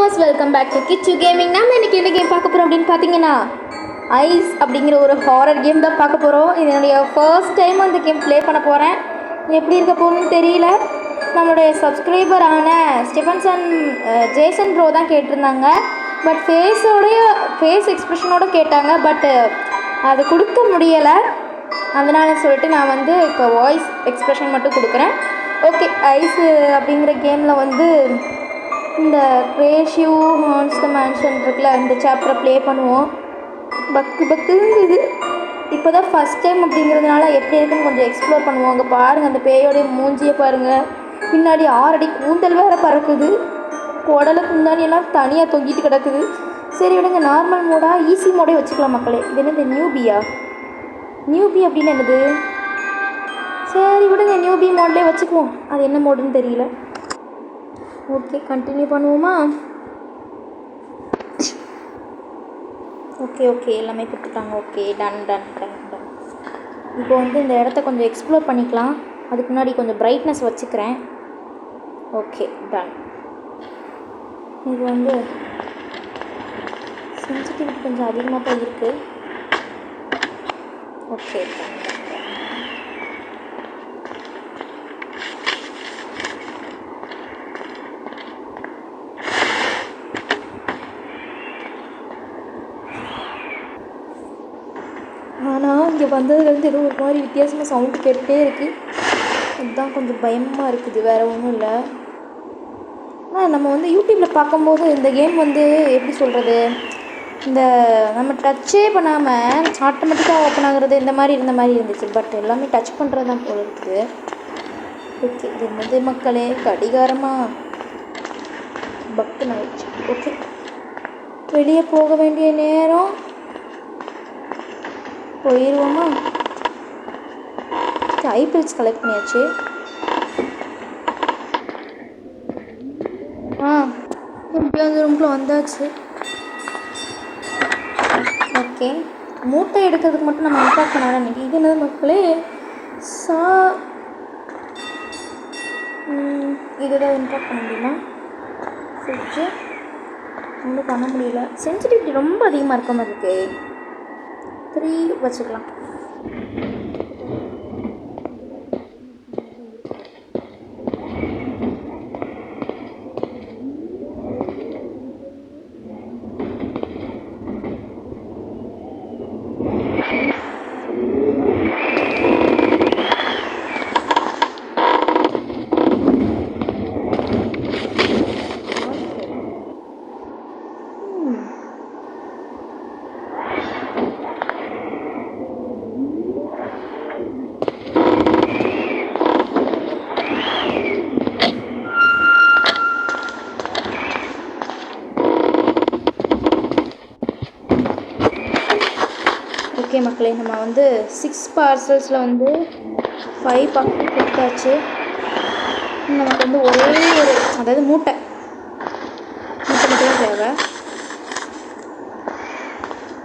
Viewers welcome back to Kichu gaming. நம்ம இன்னைக்கு என்ன கேம் பார்க்க போகிறோம் அப்படின்னு பார்த்தீங்கன்னா ஐஸ் அப்படிங்கிற ஒரு ஹாரர் கேம் தான் பார்க்க போகிறோம். இது என்னுடைய ஃபர்ஸ்ட் டைம் அந்த கேம் ப்ளே பண்ண போகிறேன். எப்படி இருக்க போகணுன்னு தெரியல. நம்மளுடைய சப்ஸ்கிரைபரான ஸ்டெஃபன்சன் ஜேசன் ப்ரோ தான் கேட்டிருந்தாங்க. பட் ஃபேஸ் எக்ஸ்ப்ரெஷனோடு கேட்டாங்க. பட் அது கொடுக்க முடியலை. அதனால சொல்லிட்டு நான் வந்து இப்போ வாய்ஸ் எக்ஸ்ப்ரெஷன் மட்டும் கொடுக்குறேன். ஓகே, ஐஸ் அப்படிங்கிற கேமில் வந்து இந்த கிரேஷியூ ஹான்ஸ் த மேன்ஷன் இருக்குல்ல, இந்த சாப்டரை ப்ளே பண்ணுவோம். பக்குங்குது. இப்போ தான் ஃபஸ்ட் டைம் அப்படிங்கிறதுனால எப்படி இருக்குன்னு கொஞ்சம் எக்ஸ்ப்ளோர் பண்ணுவோம். அங்கே பாருங்கள், அந்த பேயோடைய மூஞ்சியை பாருங்கள். பின்னாடி 6 அடி கூந்தல் வேறு பறக்குது. உடலை குந்தானியெல்லாம் தனியாக தொங்கிட்டு கிடக்குது. சரி விடுங்க, நார்மல் மோடாக ஈஸி மோடே வச்சுக்கலாம் மக்களே. இது என்னது நியூபி அப்படின்னு என்னது? சரி விடுங்க, நியூபி மோட்லேயே வச்சுக்குவோம். அது என்ன மோடுன்னு தெரியல. ஓகே, கண்டினியூ பண்ணுவோமா? ஓகே எல்லாமே கொடுத்துட்டாங்க. Okay, done. இப்போ வந்து இந்த இடத்த கொஞ்சம் எக்ஸ்ப்ளோர் பண்ணிக்கலாம். அதுக்கு முன்னாடி கொஞ்சம் பிரைட்னஸ் வச்சுக்கிறேன். Okay, done. இது வந்து சென்சிட்டிவிட்டி கொஞ்சம் அதிகமாக தான் இருக்குது. Okay, done. ஆனால் இங்கே வந்ததுலேருந்து ஏதோ ஒரு மாதிரி வித்தியாசமாக சவுண்டு கேட்டுகிட்டே இருக்குது. அதுதான் கொஞ்சம் பயமாக இருக்குது, வேறு ஒன்றும் இல்லை. ஆனால் நம்ம வந்து யூடியூப்பில் பார்க்கும்போது இந்த கேம் வந்து எப்படி சொல்கிறது, இந்த நம்ம டச்சே பண்ணாமல் ஆட்டோமேட்டிக்காக ஓப்பன் ஆகுறது இந்த மாதிரி இருந்துச்சு. பட் எல்லாமே டச் பண்ணுறது தான் போல இருக்குது. ஓகே, இது என்னது மக்களே, கடிகாரமாக பக்குன்னு ஆயிடுச்சு. ஓகே, வெளியே போக வேண்டிய நேரம். போயிடுவோமா? ஐபிஎல்ஸ் கலெக்ட் பண்ணியாச்சு. எப்படியோ அந்த ரூம்குள்ளே வந்தாச்சு. ஓகே, மூட்டை எடுக்கிறதுக்கு மட்டும் நம்ம இன்ஃபாக்ட் பண்ண நினைக்கிறேன். இது என்னது மக்களே? இதுதான் இன்ஃபாக்ட் பண்ண முடியுமா? ஃப்ரிட்ஜு ஒன்றும் பண்ண முடியல. சென்சிட்டிவிட்டி ரொம்ப அதிகமாக இருக்க மாதிரி இருக்கு. 3 வச்சுக்கலாம். ஓகே மக்களே, நம்ம வந்து 6 பார்சல்ஸில் வந்து 5 பாக்கெட் கொடுத்தாச்சு. நமக்கு வந்து ஒரே ஒரு, அதாவது மூட்டை மட்டும் தான் தேவை.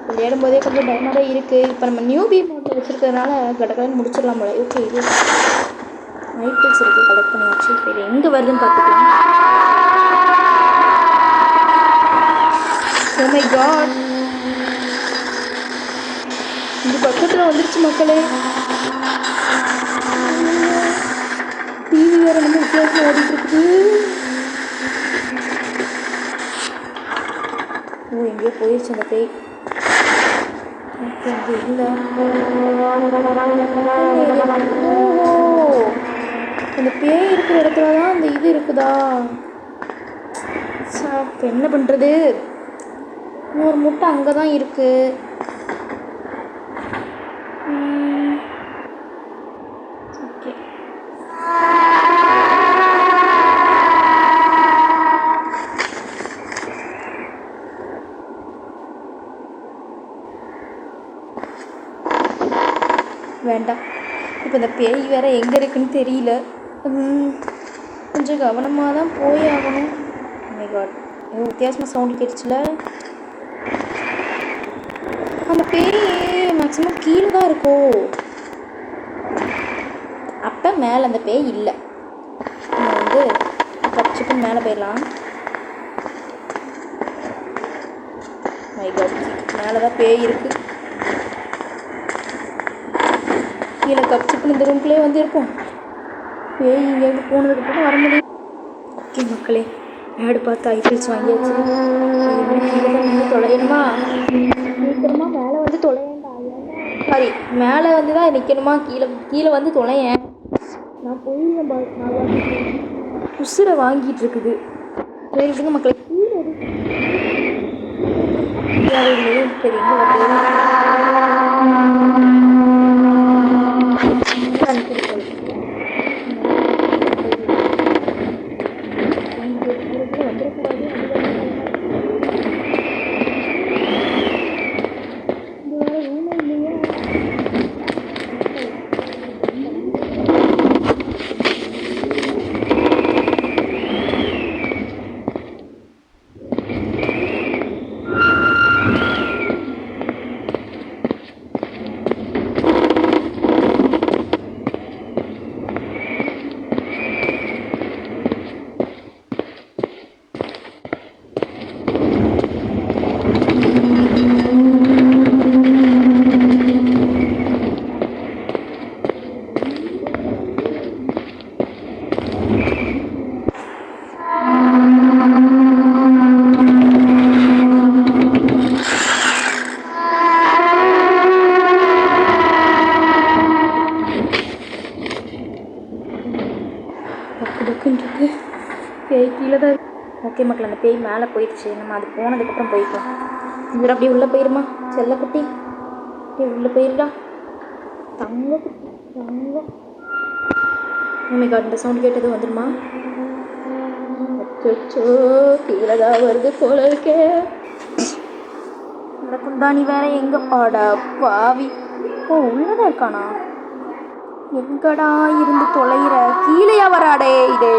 விளையாடும்போதே கொஞ்சம் பயமாக தான் இருக்குது. இப்போ நம்ம நியூபி மூட்டை வச்சுருக்கிறதுனால கடற்கரைன்னு முடிச்சிடலாம் போல. ஓகே, இது ஐபிஎல்ஸ் இருக்குது, கலெக்ட் பண்ணியாச்சு. இப்போ இது எங்கே வருதுன்னு பார்த்துக்கலாம். ஓ மை காட், இது பக்கத்தில் வந்துருச்சு மக்களே. டிவி வேறு நம்ம வித்தியாசம் ஓடிட்டு இருக்குது. ஓ, எங்கேயோ போயிடுச்சு அந்த பேய். ஓகே, அது இல்லை. ஓ, அந்த பேய் இருக்கிற இடத்துல தான் அந்த இது இருக்குதா? இப்போ என்ன பண்ணுறது? இன்னொரு முட்டை அங்கே தான் இருக்குது. வேண்டாம், இப்போ இந்த பேய் வேறு எங்கே இருக்குன்னு தெரியல. கொஞ்சம் கவனமாக தான் போய் ஆகணும். மை காட், வித்தியாசமாக சவுண்டு கேட்டுச்சுல. அந்த பேய் மேக்ஸிமம் கீழே தான் இருக்கும். அப்போ மேலே அந்த பேய் இல்லை. நம்ம வந்து தப்பிச்சுட்டு மேலே போயிடலாம். மேலே தான் பேய் இருக்கு. கீழே கப்சிப்பு இந்த ரூம்குள்ளே வந்து இருப்போம். பேய் இங்கேருந்து போனதுக்கப்புறம் வர முடியும். ஓகே மக்களே, ஆடு பார்த்து ஐஃபில்ஸ் வாங்கியாச்சு. தொலையணுமா? சீக்கிரமாக மேலே வந்து தொலையண்டா. சாரி, மேலே வந்து தான் நிற்கணுமா? கீழே வந்து தொலையேன். நான் போயிருந்தேன். நான் உசுரை வாங்கிட்டு இருக்குது. சரிங்க மக்களே, சரி பக்குன்றது பேய் கீழே தான் இருக்கு. ஓகே மக்கள், அந்த பேய் மேலே போயிடுச்சு. நம்ம அது போனதுக்கப்புறம் போய்க்கலாம். இவர் அப்படியே உள்ளே போயிருமா? செல்லக்குட்டி அப்படியே உள்ளே போயிருடா. தங்க குட்டி தங்கம். உண்மைக்கா இந்த சவுண்ட் கேட்டது வந்துடுமா? அச்சோ, கீழே தான் வருது போல இருக்கே. இந்த குந்தாணி வேற எங்கே பாடா பாவி? ஓ, உள்ளதான் இருக்கானா? எங்கடா இருந்து தொலைகிற? கீழேயா வராடே? இதே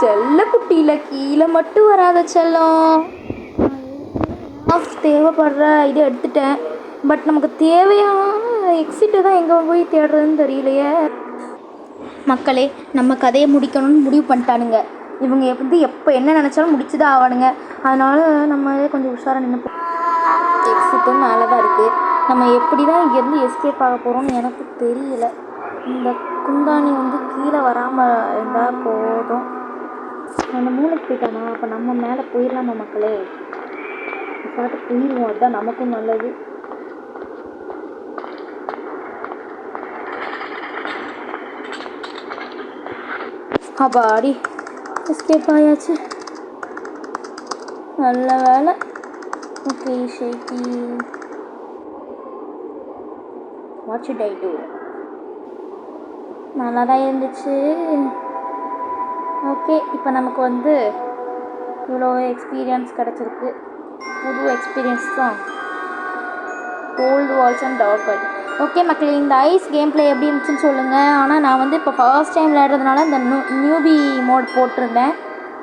செல்ல குட்டியில கீழே மட்டும் வராத செல்லம். தேவைப்படுற இதை எடுத்துட்டேன். பட் நமக்கு தேவையான எக்ஸிட்டு தான் எங்கே போய் தேடுறதுன்னு தெரியலையே. மக்களே, நம்ம கதையை முடிக்கணும்னு முடிவு பண்ணிட்டானுங்க. இவங்க எப்போ என்ன நினச்சாலும் முடிச்சு தான் ஆவானுங்க. அதனால நம்ம கொஞ்சம் உஷாராக நின்று எக்ஸிட்டும் மேலே தான் இருக்குது. நம்ம எப்படி தான் இங்கேருந்து எஸ்கேப் ஆக போகிறோம்னு எனக்கு தெரியல. இந்த குந்தாணி கீழே வராமல் இருந்தால் போதும். அந்த மூளைக்கு போயிட்டானா? அப்போ நம்ம மேலே போயிடலாமா மக்களே? பாட்டு போயிடுவோம், அதுதான் நமக்கும் நல்லது. அப்பாடி எஸ்கேப் ஆயாச்சு, நல்ல வேலை. Okay shaky, what should I to? நல்லா தான் இருந்துச்சு. ஓகே, இப்போ நமக்கு இவ்வளோ எக்ஸ்பீரியன்ஸ் கிடச்சிருக்கு. புது எக்ஸ்பீரியன்ஸ் தான். Cold walls and dark world. Okay மக்களே, இந்த ஐஸ் கேம் பிளே எப்படி இருந்துச்சுன்னு சொல்லுங்கள். ஆனால் நான் இப்போ ஃபர்ஸ்ட் டைம் விளையாடுறதுனால இந்த நியூபி மோட் போட்டிருந்தேன்.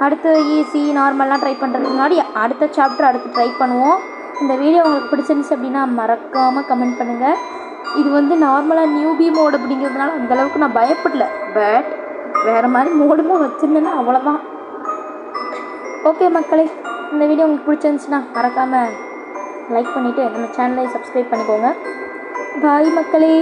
அடுத்து ஈஸி நார்மல்லாம் ட்ரை பண்ணுறதுக்கு முன்னாடி அடுத்த சாப்டர் அடுத்து ட்ரை பண்ணுவோம். இந்த வீடியோ உங்களுக்கு பிடிச்சிருந்துச்சு அப்படின்னா மறக்காமல் கமெண்ட் பண்ணுங்கள். இது நார்மலாக நியூபி மோட் அப்படிங்கிறதுனால அந்தளவுக்கு நான் பயப்படல. பட் வேறு மாதிரி மோடுமோ வச்சுருந்தேன்னா அவ்வளோதான். ஓகே மக்களே, இந்த வீடியோ உங்களுக்கு பிடிச்சிருந்துச்சுன்னா மறக்காமல் லைக் பண்ணிவிட்டு நம்ம சேனலை சப்ஸ்கிரைப் பண்ணிக்கோங்க. பாய் மக்களே.